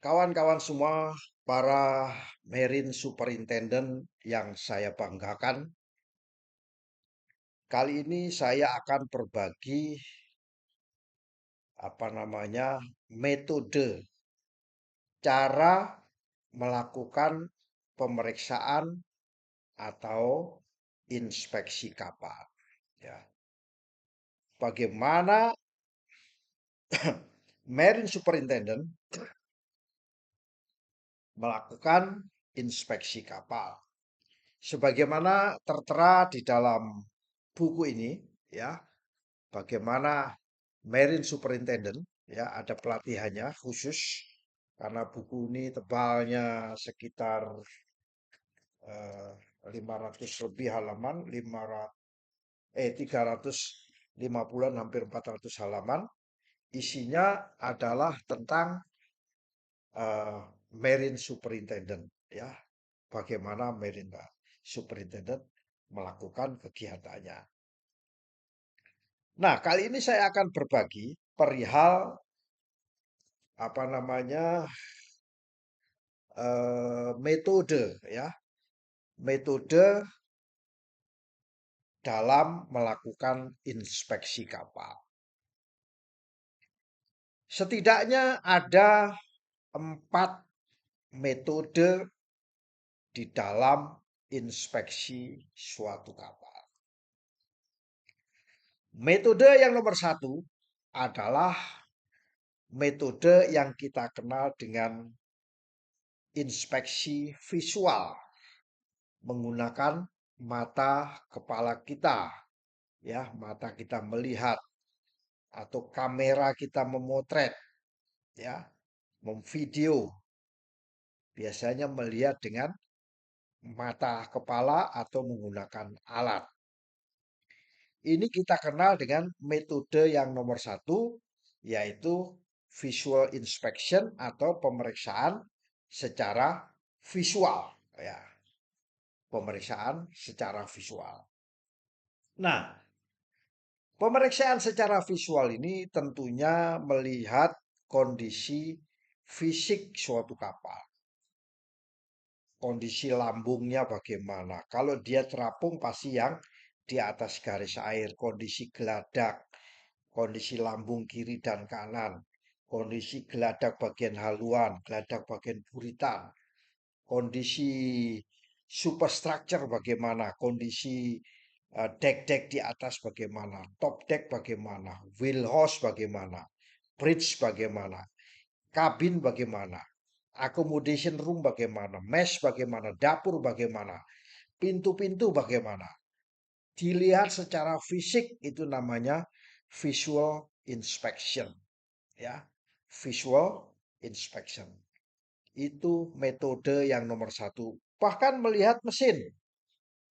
Kawan-kawan semua, para Marine Superintendent yang saya banggakan, kali ini saya akan berbagi metode cara melakukan pemeriksaan atau inspeksi kapal. Ya, bagaimana Marine Superintendent melakukan inspeksi kapal. Sebagaimana tertera di dalam buku ini, ya, bagaimana Marine Superintendent, ya, ada pelatihannya khusus karena buku ini tebalnya sekitar 500 lebih halaman, 350 hampir 400 halaman. Isinya adalah tentang eh, Marine Superintendent, ya, bagaimana Marine Superintendent melakukan kegiatannya. Nah, kali ini saya akan berbagi perihal metode, ya, metode dalam melakukan inspeksi kapal. Setidaknya ada 4 metode di dalam inspeksi suatu kapal. Metode yang nomor 1 adalah metode yang kita kenal dengan inspeksi visual menggunakan mata kepala kita, ya, mata kita melihat atau kamera kita memotret, ya, memvideo. Biasanya melihat dengan mata kepala atau menggunakan alat. Ini kita kenal dengan metode yang nomor 1, yaitu visual inspection atau pemeriksaan secara visual, ya, pemeriksaan secara visual. Nah, pemeriksaan secara visual ini tentunya melihat kondisi fisik suatu kapal. Kondisi lambungnya bagaimana. Kalau dia terapung pasti yang di atas garis air. Kondisi geladak, kondisi lambung kiri dan kanan, kondisi geladak bagian haluan, geladak bagian buritan, kondisi superstructure bagaimana, kondisi deck-deck di atas bagaimana, top deck bagaimana, wheelhouse bagaimana, bridge bagaimana, kabin bagaimana, accommodation room bagaimana, mesh bagaimana, dapur bagaimana, pintu-pintu bagaimana. Dilihat secara fisik itu namanya visual inspection, ya. Visual inspection. Itu metode yang nomor 1. Bahkan melihat mesin,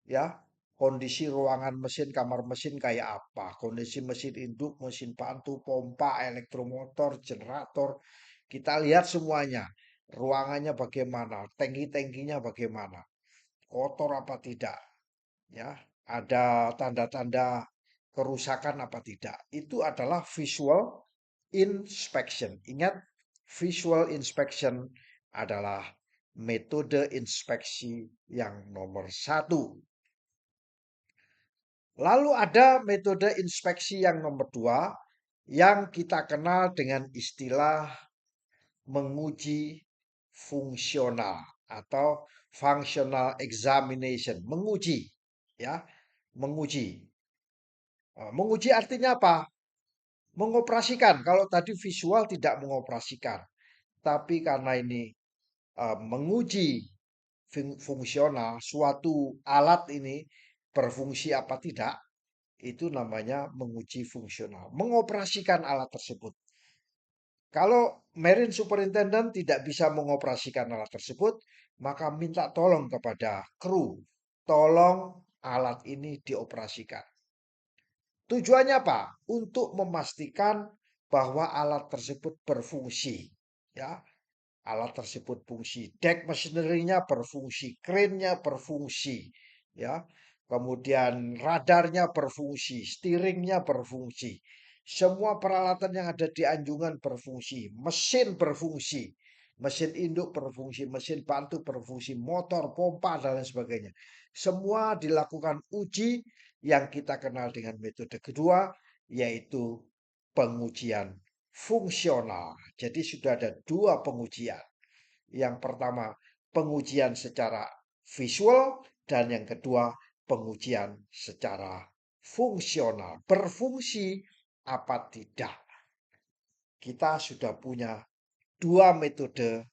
ya. Kondisi ruangan mesin, kamar mesin kayak apa, kondisi mesin induk, mesin bantu, pompa, elektromotor, generator, kita lihat semuanya. Ruangannya bagaimana, tangki-tangkinya bagaimana, kotor apa tidak, ya, ada tanda-tanda kerusakan apa tidak. Itu adalah visual inspection. Ingat, visual inspection adalah metode inspeksi yang nomor 1. Lalu ada metode inspeksi yang nomor 2 yang kita kenal dengan istilah menguji fungsional atau functional examination. Menguji, ya, menguji. Menguji artinya apa? Mengoperasikan. Kalau tadi visual tidak mengoperasikan, tapi karena ini menguji fungsional, suatu alat ini berfungsi apa tidak, itu namanya menguji fungsional, mengoperasikan alat tersebut. Kalau Marine Superintendent tidak bisa mengoperasikan alat tersebut, maka minta tolong kepada kru, tolong alat ini dioperasikan. Tujuannya apa? Untuk memastikan bahwa alat tersebut berfungsi, ya. Alat tersebut fungsi, deck machinery-nya berfungsi, crane-nya berfungsi, ya. Kemudian radarnya berfungsi, steering-nya berfungsi. Semua peralatan yang ada di anjungan berfungsi, mesin berfungsi. mesin induk berfungsi, mesin bantu berfungsi, motor, pompa, dan lain sebagainya. Semua dilakukan uji yang kita kenal dengan metode kedua, yaitu pengujian fungsional. Jadi sudah ada dua pengujian. Yang pertama, pengujian secara visual, dan yang kedua, pengujian secara fungsional. Berfungsi apa tidak? Kita sudah punya dua metode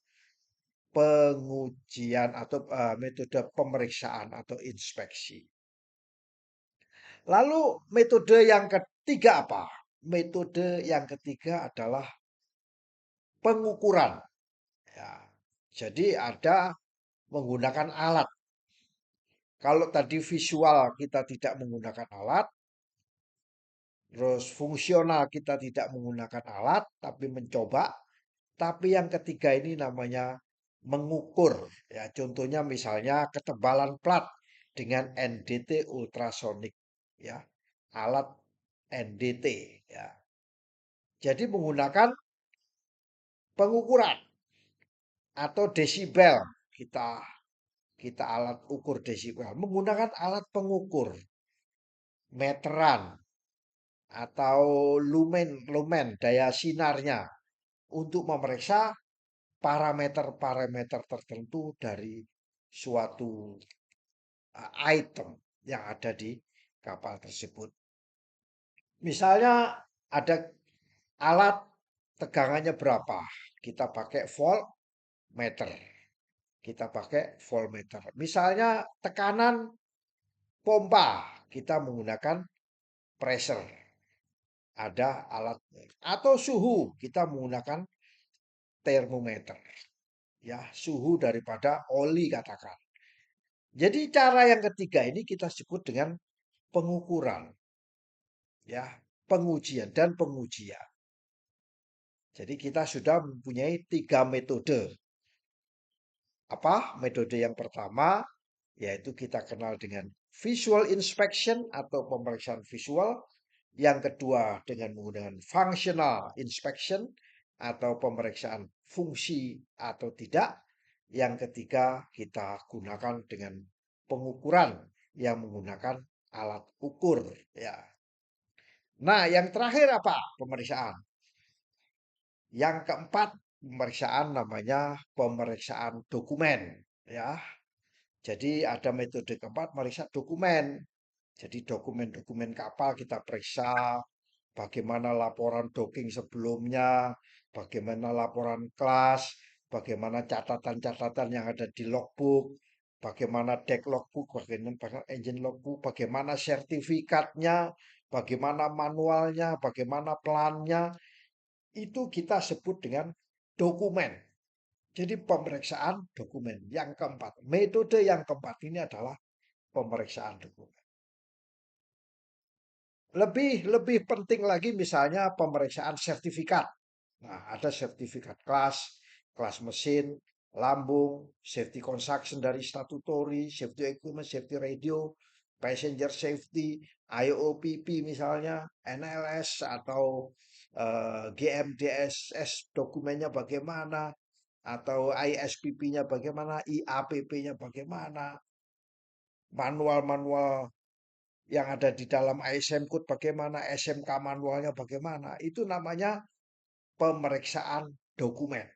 pengujian atau metode pemeriksaan atau inspeksi. Lalu metode yang ketiga apa? Metode yang ketiga adalah pengukuran. Ya. Jadi ada menggunakan alat. Kalau tadi visual kita tidak menggunakan alat, terus fungsional kita tidak menggunakan alat, tapi mencoba. Tapi yang ketiga ini namanya mengukur. Ya, contohnya misalnya ketebalan plat dengan NDT ultrasonik. Ya, alat NDT. Ya. Jadi menggunakan pengukuran atau desibel. Kita alat ukur desibel menggunakan alat pengukur meteran atau lumen daya sinarnya untuk memeriksa parameter-parameter tertentu dari suatu item yang ada di kapal tersebut. Misalnya ada alat tegangannya berapa, kita pakai voltmeter. Kita pakai voltmeter. Misalnya tekanan pompa, kita menggunakan pressure. Ada alat atau suhu, kita menggunakan termometer. Ya, suhu daripada oli katakan. Jadi cara yang ketiga ini kita sebut dengan pengukuran, ya, pengujian dan pengujian. Jadi kita sudah mempunyai tiga metode. Apa? Metode yang pertama yaitu kita kenal dengan visual inspection atau pemeriksaan visual. Yang kedua dengan menggunakan functional inspection atau pemeriksaan fungsi atau tidak. Yang ketiga kita gunakan dengan pengukuran yang menggunakan alat ukur. Ya. Nah, yang terakhir apa? Pemeriksaan. Yang keempat pemeriksaan namanya pemeriksaan dokumen. Ya, jadi ada metode keempat meriksa dokumen. Jadi dokumen-dokumen kapal kita periksa, bagaimana laporan docking sebelumnya, bagaimana laporan kelas, bagaimana catatan-catatan yang ada di logbook, bagaimana deck logbook, bagaimana engine logbook, bagaimana sertifikatnya, bagaimana manualnya, bagaimana plannya, itu kita sebut dengan dokumen. Jadi pemeriksaan dokumen. Yang keempat, metode yang keempat ini adalah pemeriksaan dokumen. Lebih penting lagi misalnya pemeriksaan sertifikat. Nah, ada sertifikat kelas, kelas mesin, lambung, safety construction dari statutory, safety equipment, safety radio, passenger safety, IOPP misalnya, NLS atau GMDSS dokumennya bagaimana, atau ISPP-nya bagaimana, IAPP-nya bagaimana, manual-manual yang ada di dalam ISM code bagaimana, SMK manualnya bagaimana. Itu namanya pemeriksaan dokumen.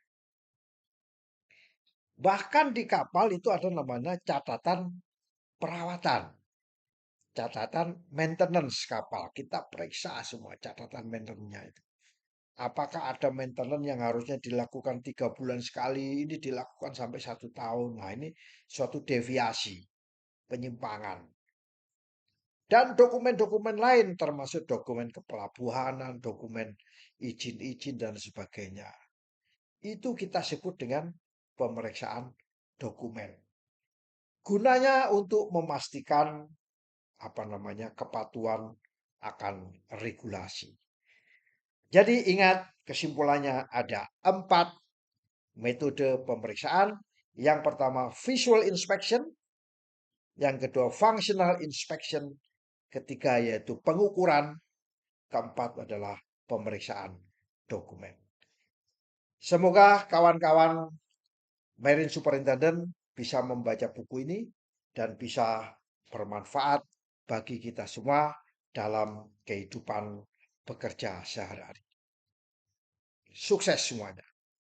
Bahkan di kapal itu ada namanya catatan perawatan. Catatan maintenance kapal. Kita periksa semua catatan maintenance-nya itu. Apakah ada maintenance yang harusnya dilakukan 3 bulan sekali, ini dilakukan sampai 1 tahun. Nah, ini suatu deviasi, penyimpangan. Dan dokumen-dokumen lain termasuk dokumen kepelabuhanan, dokumen izin-izin dan sebagainya. Itu kita sebut dengan pemeriksaan dokumen. Gunanya untuk memastikan kepatuhan akan regulasi. Jadi ingat kesimpulannya ada 4 metode pemeriksaan. Yang pertama visual inspection, yang kedua functional inspection, ketiga yaitu pengukuran, keempat adalah pemeriksaan dokumen. Semoga kawan-kawan Marine Superintendent bisa membaca buku ini dan bisa bermanfaat bagi kita semua dalam kehidupan bekerja sehari-hari. Sukses semuanya.